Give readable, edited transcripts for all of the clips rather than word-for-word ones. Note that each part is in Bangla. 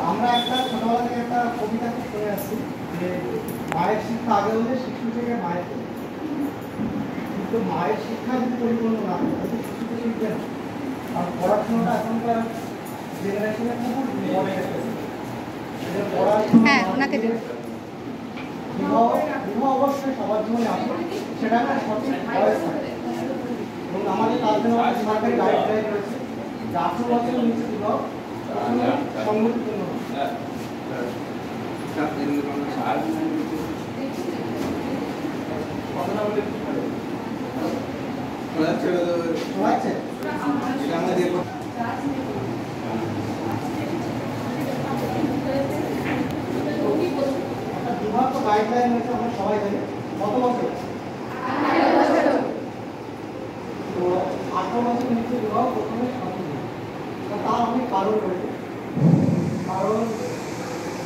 আমরা একটা ছোটবেলা থেকে একটা কবিতা শুনে আসছি যে মায়ের শিক্ষা আগে হলে শিশু থেকে মায়ের, কিন্তু মায়ের শিক্ষা যদি পরিপূর্ণ না হয় তাহলে শিশু তো শিখবে না। আর পড়াশোনাটা এখনকার জেনারেশনে খুব মনে গেছে। হ্যাঁ, ওনাকে বিবাহ অবশ্যই সবার জীবনে আসে, সেটা একটা সঠিক বয়স থাকে। এবং আমাদের তার জন্য সরকারি গাইডলাইন রয়েছে যে 18 বছরের নিচে বিবাহ সংগঠিপূর্ণ। বিবাহ তো গাইডলাইন রয়েছে, আমরা সবাই জানি। কত বছর? 18 বছর নিচে বিবাহ প্রথমে সম্ভব। তার অনেক কারণ রয়েছে। কারণ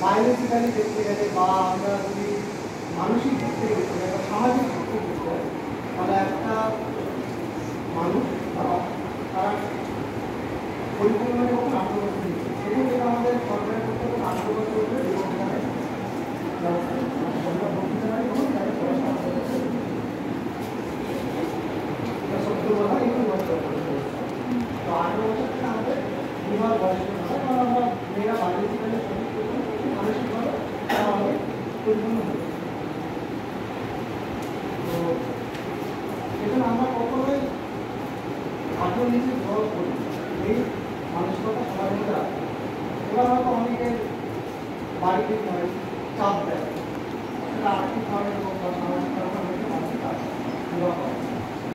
বায়োলজিক্যালি দেখতে গেলে বা আমরা যদি মানসিক দিক থেকে দেখতে গেলে বা সামাজিক দিক থেকে দেখতে গেলে, তাহলে একটা মানুষ তারা পরিপূর্ণভাবে কখন 18 বছর নিচ্ছে, সেখানে যেটা আমাদের সরকারের পক্ষে 18 বছর উপরে মেয়েরা বায়োলজিক্যালি মানসিকভাবে পরিপূর্ণ হবে। তো সেখানে আমরা কখনোই 18 নিচে বিবাহ করি, এই মানসিকতা সবার মধ্যে রাখে। এবার হয়তো অনেকের বাড়িতে চাপ দেয়, সেটা আর্থিকভাবে হোক বা সামাজিকভাবে অনেকে মানসিক বিবাহ করে।